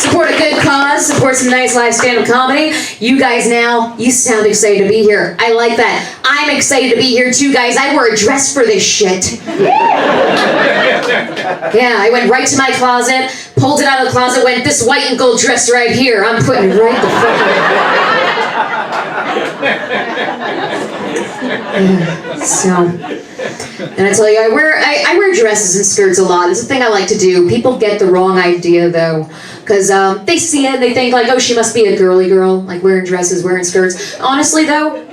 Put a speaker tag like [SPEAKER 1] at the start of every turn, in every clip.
[SPEAKER 1] support a good cause, support some nice live stand-up comedy. You guys now, you sound excited to be here. I like that. I'm excited to be here too, guys. I wore a dress for this shit. Yeah, I went right to my closet, pulled it out of the closet, went, this white and gold dress right here, I'm putting it right the fuck So, and I tell you, I wear dresses and skirts a lot. It's a thing I like to do. People get the wrong idea though, because they see it and they think like, oh, she must be a girly girl, like wearing dresses, wearing skirts. Honestly though,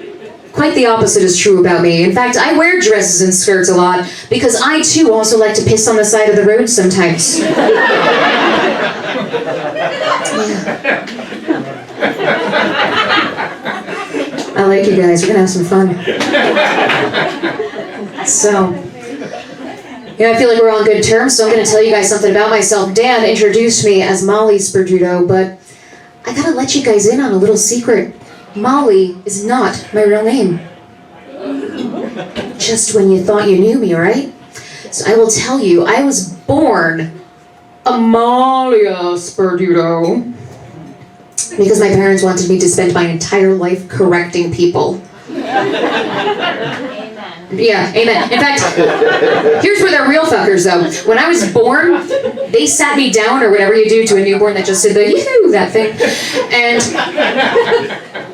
[SPEAKER 1] quite the opposite is true about me. In fact, I wear dresses and skirts a lot because I too also like to piss on the side of the road sometimes. I like you guys. We're gonna have some fun. So, I feel like we're on good terms, so I'm gonna tell you guys something about myself. Dan introduced me as Mollie Sperduto, but I gotta let you guys in on a little secret. Mollie is not my real name. Just when you thought you knew me, right? So I will tell you, I was born Amalia Sperduto because my parents wanted me to spend my entire life correcting people. Yeah, amen. In fact, here's where they're real fuckers though. When I was born, they sat me down, or whatever you do to a newborn that just did the yoo, that thing.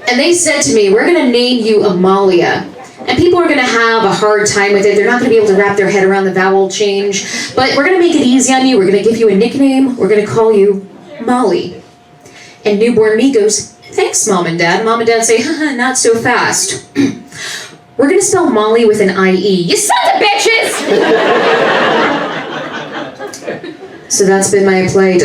[SPEAKER 1] And they said to me, we're gonna name you Amalia. And people are gonna have a hard time with it. They're not gonna be able to wrap their head around the vowel change. But we're gonna make it easy on you. We're gonna give you a nickname. We're gonna call you Mollie. And newborn me goes, thanks, Mom and Dad. Mom and Dad say, haha, not so fast. We're gonna spell Mollie with an I-E. You sons of bitches! So that's been my plight.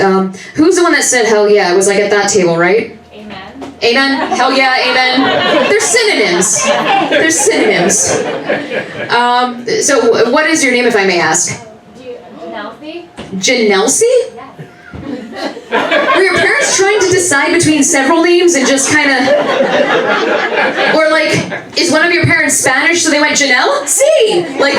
[SPEAKER 1] Who's the one that said hell yeah? It was like at that table, right?
[SPEAKER 2] Amen.
[SPEAKER 1] Amen? Hell yeah, amen. They're synonyms. They're synonyms. So what is your name, if I may ask?
[SPEAKER 2] Janelsi?
[SPEAKER 1] Janelsi?
[SPEAKER 2] Yes.
[SPEAKER 1] Were your parents trying to decide between several names and just kind of... Or like, is one of your parents Spanish, so they went Janelle? See? Like...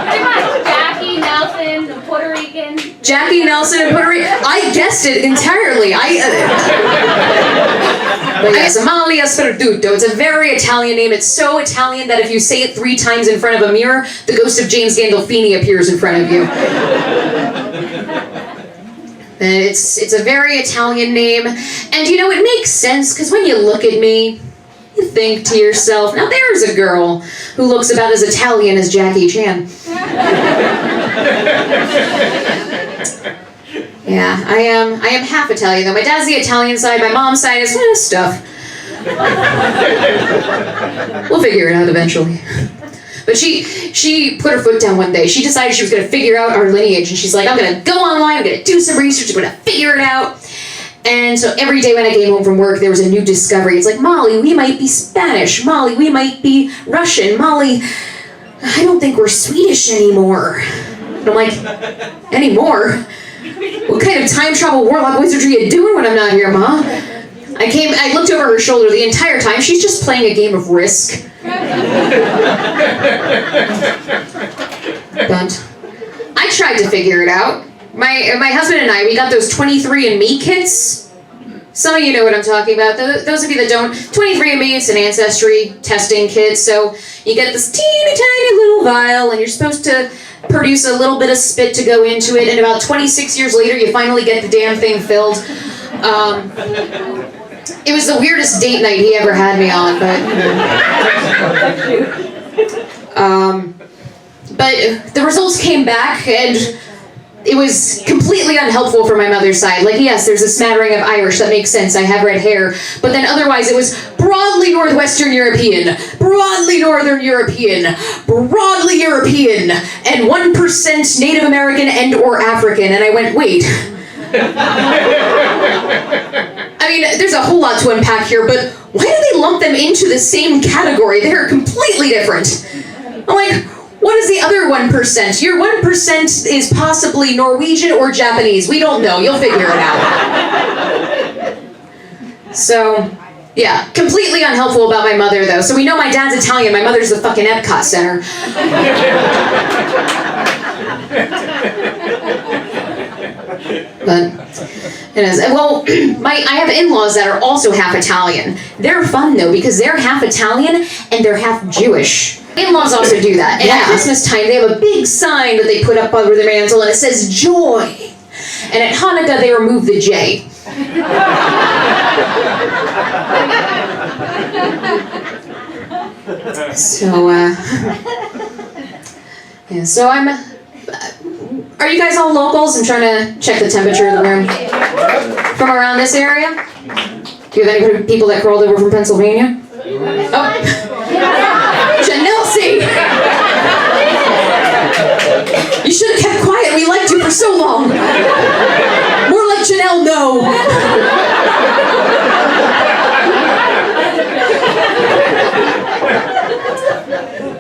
[SPEAKER 2] Pretty much. Jackie, Nelson, the Puerto Rican.
[SPEAKER 1] Jackie, Nelson, and Puerto Rican. I guessed it entirely. But yes, Amalia Sperduto. It's a very Italian name. It's so Italian that if you say it 3 times in front of a mirror, the ghost of James Gandolfini appears in front of you. And it's a very Italian name. And you know, it makes sense, because when you look at me, you think to yourself, now there's a girl who looks about as Italian as Jackie Chan. Yeah, I am half Italian though. My dad's the Italian side, my mom's side is stuff. We'll figure it out eventually. But she put her foot down one day. She decided she was going to figure out our lineage, and she's like, I'm going to go online, I'm going to do some research, I'm going to figure it out. And so every day when I came home from work, there was a new discovery. It's like, Mollie, we might be Spanish. Mollie, we might be Russian. Mollie, I don't think we're Swedish anymore. And I'm like, anymore? What kind of time travel warlock wizardry are you doing when I'm not here, Ma? I looked over her shoulder the entire time. She's just playing a game of Risk. But I tried to figure it out. My husband and I, we got those 23andMe kits. Some of you know what I'm talking about. Those of you that don't, 23andMe, it's an ancestry testing kit. So you get this teeny tiny little vial, and you're supposed to produce a little bit of spit to go into it, and about 26 years later, you finally get the damn thing filled. It was the weirdest date night he ever had me on, but the results came back, and it was completely unhelpful for my mother's side. Like, yes, there's a smattering of Irish, that makes sense, I have red hair, but then otherwise it was broadly Northwestern European, broadly Northern European, broadly European, and 1% Native American and or African, and I went, wait. I mean, there's a whole lot to unpack here, but why do they lump them into the same category? They're completely different. I'm like, what is the other 1%? Your 1% is possibly Norwegian or Japanese. We don't know. You'll figure it out. So, yeah, completely unhelpful about my mother, though. So we know my dad's Italian. My mother's the fucking Epcot Center. But it is. Well, I have in-laws that are also half Italian. They're fun though because they're half Italian and they're half Jewish. In-laws also do that. And at Christmas time, they have a big sign that they put up over their mantle and it says joy. And at Hanukkah, they remove the J. So, yeah, so are you guys all locals? I'm trying to check the temperature of the room. From around this area? Do you have any people that crawled over from Pennsylvania? Oh. Janelle, you should have kept quiet. We liked you for so long. More like Janelle, no.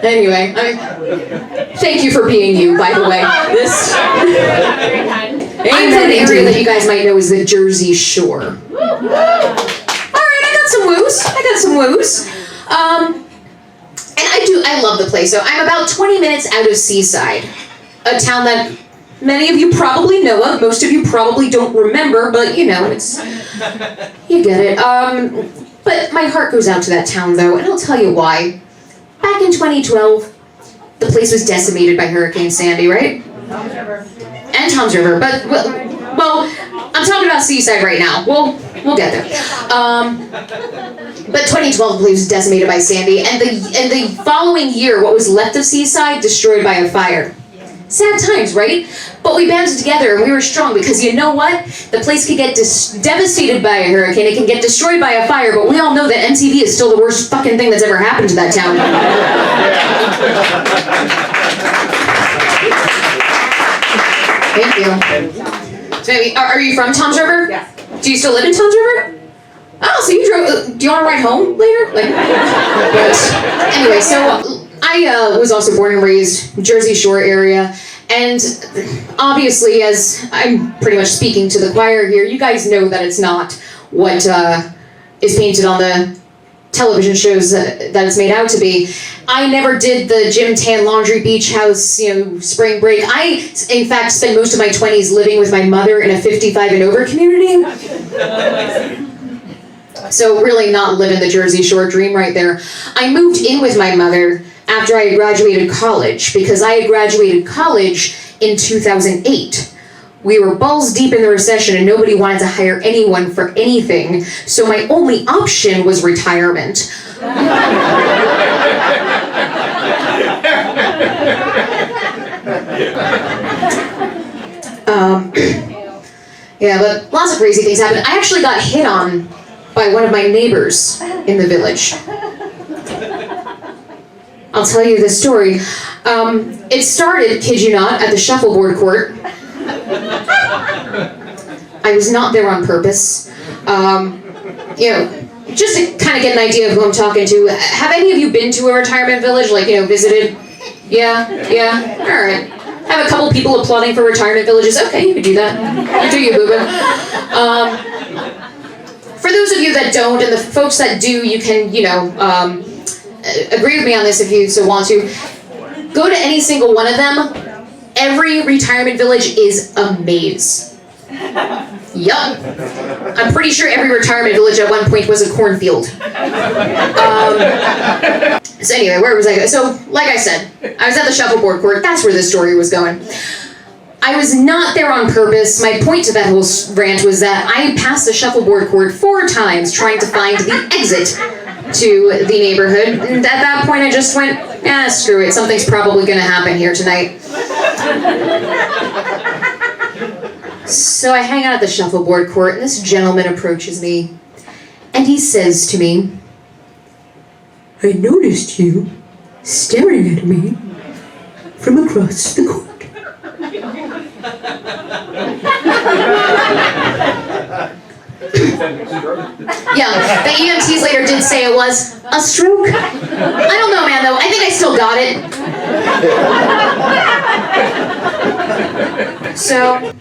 [SPEAKER 1] Anyway, thank you for being you, by the way. I'm from an area that you guys might know is the Jersey Shore. Alright, I got some woos. And I love the place. So I'm about 20 minutes out of Seaside, a town that many of you probably know of. Most of you probably don't remember, but you know, you get it. But my heart goes out to that town though, and I'll tell you why. Back in 2012, the place was decimated by Hurricane Sandy, right?
[SPEAKER 2] Tom's River.
[SPEAKER 1] And Tom's River, but, well, I'm talking about Seaside right now. We'll get there. But 2012, the place was decimated by Sandy, and the following year, what was left of Seaside, destroyed by a fire. Sad times, right? But we banded together and we were strong because you know what? The place could get devastated by a hurricane, it can get destroyed by a fire, but we all know that MTV is still the worst fucking thing that's ever happened to that town. Thank you. So maybe, are you from Tom's River?
[SPEAKER 2] Yes.
[SPEAKER 1] Do you still live in Tom's River? Oh, so you drove, do you want to ride home later? But anyway, so I was also born and raised Jersey Shore area, and obviously, as I'm pretty much speaking to the choir here, you guys know that it's not what is painted on the television shows that it's made out to be. I never did the gym, tan, laundry, beach house, spring break. I, in fact, spent most of my 20s living with my mother in a 55 and over community. So really not living the Jersey Shore dream right there. I moved in with my mother after I had graduated college, because I had graduated college in 2008. We were balls deep in the recession and nobody wanted to hire anyone for anything, so my only option was retirement. Yeah, but lots of crazy things happened. I actually got hit on by one of my neighbors in the village. I'll tell you the story. It started, kid you not, at the shuffleboard court. I was not there on purpose. Just to kind of get an idea of who I'm talking to, have any of you been to a retirement village, visited? Yeah, all right. Have a couple people applauding for retirement villages. Okay, you can do that. You do you, boo-boo. For those of you that don't, and the folks that do, you can, agree with me on this if you so want to. Go to any single one of them. Every retirement village is a maze. Yup. I'm pretty sure every retirement village at one point was a cornfield. So anyway, where was I going? So, like I said, I was at the shuffleboard court. That's where this story was going. I was not there on purpose. My point to that whole rant was that I passed the shuffleboard court 4 times trying to find the exit to the neighborhood. And at that point, I just went, screw it. Something's probably going to happen here tonight. So I hang out at the shuffleboard court, and this gentleman approaches me, and he says to me, "I noticed you staring at me from across the court." Yeah, the EMTs later did say it was a stroke. I don't know, man, though. I think I still got it. So,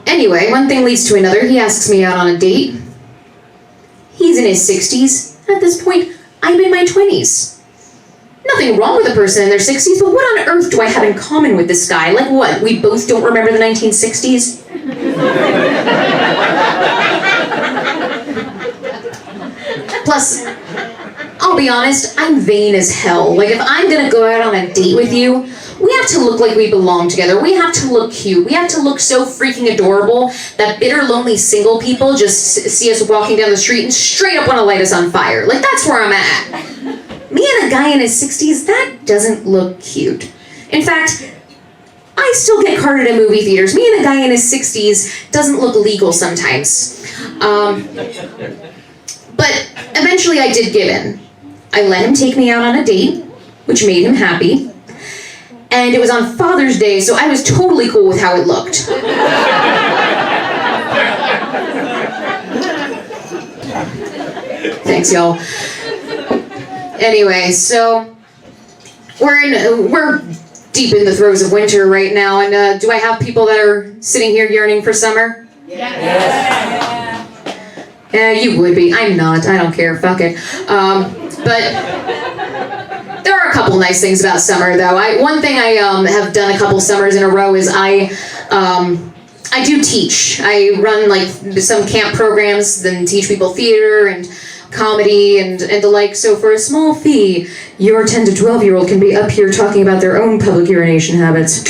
[SPEAKER 1] anyway, one thing leads to another. He asks me out on a date. He's in his 60s. At this point, I'm in my 20s. nothing wrong with a person in their 60s, but what on earth do I have in common with this guy? Like what? We both don't remember the 1960s? Plus, I'll be honest, I'm vain as hell. Like, if I'm gonna go out on a date with you, we have to look like we belong together. We have to look cute. We have to look so freaking adorable that bitter, lonely single people just see us walking down the street and straight up want to light us on fire. Like, that's where I'm at. Me and a guy in his 60s, that doesn't look cute. In fact, I still get carded at movie theaters. Me and a guy in his 60s doesn't look legal sometimes. But eventually I did give in. I let him take me out on a date, which made him happy. And it was on Father's Day, so I was totally cool with how it looked. Thanks, y'all. Anyway, so we're deep in the throes of winter right now, and do I have people that are sitting here yearning for summer?
[SPEAKER 2] Yes.
[SPEAKER 1] Yeah, you would be. I'm not. I don't care. Fuck it. But there are a couple nice things about summer, though. One thing I have done a couple summers in a row is I do teach. I run like some camp programs, then teach people theater and comedy and the like. So for a small fee, your 10 to 12-year-old can be up here talking about their own public urination habits.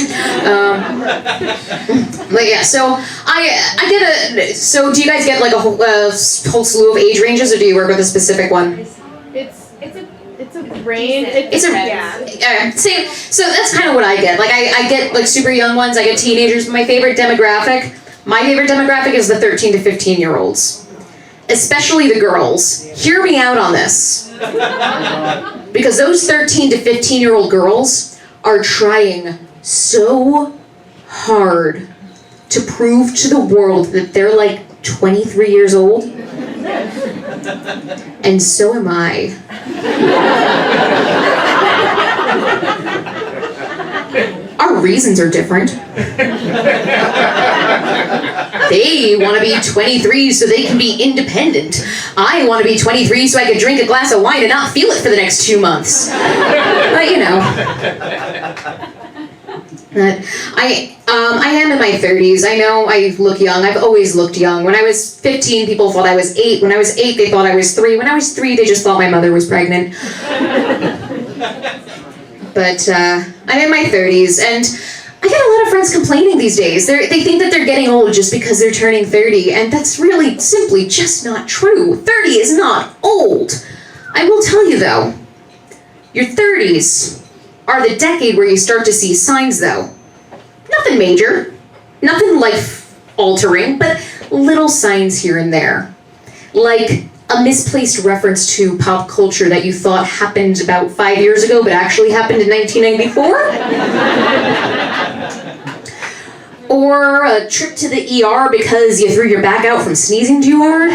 [SPEAKER 1] But yeah, so I get a. So do you guys get like a whole slew of age ranges, or do you work with a specific one?
[SPEAKER 2] It's a range.
[SPEAKER 1] Same. So that's kind of what I get. Like I get like super young ones. I get teenagers. My favorite demographic is the 13 to 15-year-olds, especially the girls. Hear me out on this, because those 13 to 15-year-old girls are trying so hard to prove to the world that they're like 23 years old. And so am I. Our reasons are different. They want to be 23 so they can be independent. I want to be 23 so I can drink a glass of wine and not feel it for the next 2 months. But you know. I am in my 30s. I know I look young. I've always looked young. When I was 15, people thought I was 8. When I was 8, they thought I was 3. When I was 3, they just thought my mother was pregnant. But I'm in my 30s, and I get a lot of friends complaining these days. They think that they're getting old just because they're turning 30, and that's really simply just not true. 30 is not old. I will tell you, though, your 30s are the decade where you start to see signs, though. Nothing major, nothing life-altering, but little signs here and there. Like a misplaced reference to pop culture that you thought happened about 5 years ago, but actually happened in 1994? Or a trip to the ER because you threw your back out from sneezing too hard?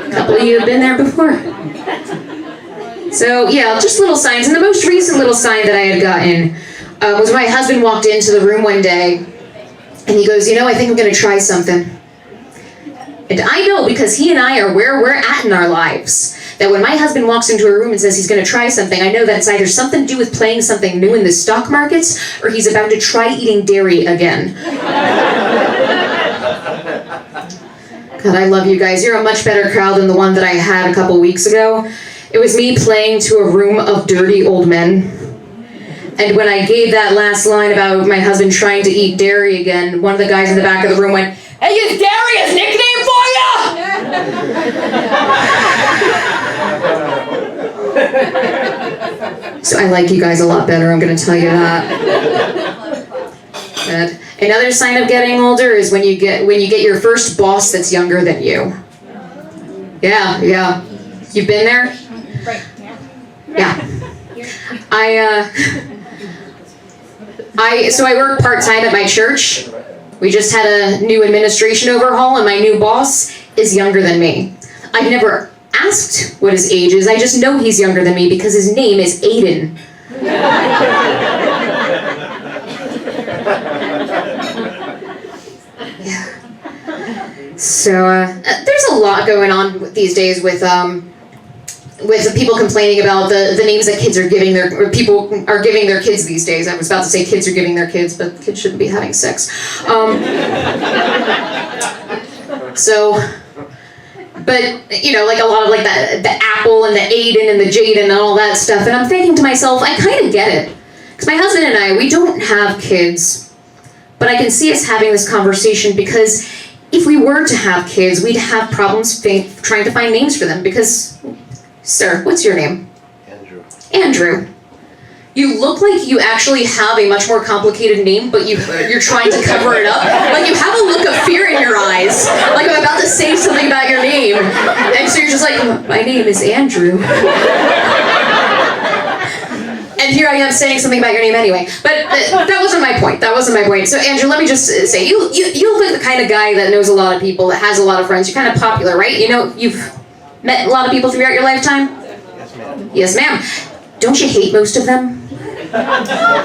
[SPEAKER 1] A couple of you have been there before. So yeah, just little signs. And the most recent little sign that I had gotten was when my husband walked into the room one day, and he goes, I think I'm going to try something. And I know, because he and I are where we're at in our lives, that when my husband walks into a room and says he's going to try something, I know that it's either something to do with playing something new in the stock markets, or he's about to try eating dairy again. God, I love you guys. You're a much better crowd than the one that I had a couple weeks ago. It was me playing to a room of dirty old men. And when I gave that last line about my husband trying to eat dairy again, one of the guys in the back of the room went, "Hey, is dairy his nickname for you?" So I like you guys a lot better, I'm going to tell you that. But another sign of getting older is when you get your first boss that's younger than you. Yeah. You've been there?
[SPEAKER 2] Right.
[SPEAKER 1] Yeah. So I work part-time at my church. We just had a new administration overhaul, and my new boss is younger than me. I've never asked what his age is. I just know he's younger than me because his name is Aiden. Yeah. So there's a lot going on these days with with people complaining about the names that kids are giving or people are giving their kids these days. I was about to say kids are giving their kids, but kids shouldn't be having sex. But like a lot of like the Apple and the Aiden and the Jaden and all that stuff, and I'm thinking to myself, I kind of get it, because my husband and I, we don't have kids, but I can see us having this conversation because if we were to have kids, we'd have problems trying to find names for them because. Sir, what's your name?
[SPEAKER 3] Andrew.
[SPEAKER 1] Andrew. You look like you actually have a much more complicated name, but you're trying to cover it up. Like you have a look of fear in your eyes. Like I'm about to say something about your name. And so you're just like, my name is Andrew. And here I am saying something about your name anyway. But that wasn't my point. That wasn't my point. So Andrew, let me just say, you look like the kind of guy that knows a lot of people, that has a lot of friends. You're kind of popular, right? You've met a lot of people throughout your lifetime?
[SPEAKER 3] Yes, ma'am.
[SPEAKER 1] Yes, ma'am. Don't you hate most of them?
[SPEAKER 3] No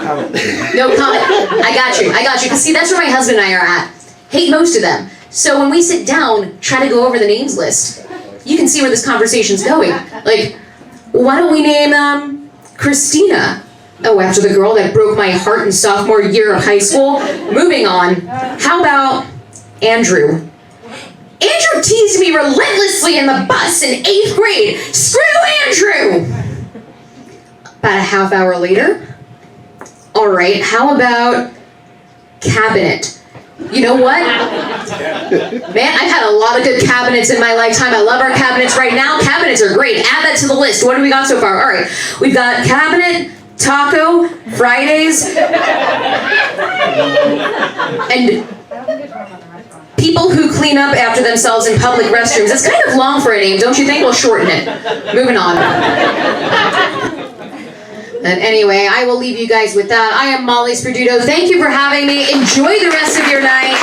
[SPEAKER 3] comment.
[SPEAKER 1] No comment. I got you. Because see, that's where my husband and I are at. Hate most of them. So when we sit down, try to go over the names list, you can see where this conversation's going. Like, why don't we name Christina? Oh, after the girl that broke my heart in sophomore year of high school? Moving on. How about Andrew? Andrew teased me relentlessly in the bus in 8th grade. Screw Andrew! About a half hour later. All right, how about cabinet? You know what? Man, I've had a lot of good cabinets in my lifetime. I love our cabinets right now. Cabinets are great. Add that to the list. What do we got so far? All right, we've got cabinet, taco, Fridays, and people who clean up after themselves in public restrooms. It's kind of long for a name, don't you think? We'll shorten it. Moving on. And anyway, I will leave you guys with that. I am Mollie Sperduto. Thank you for having me. Enjoy the rest of your night.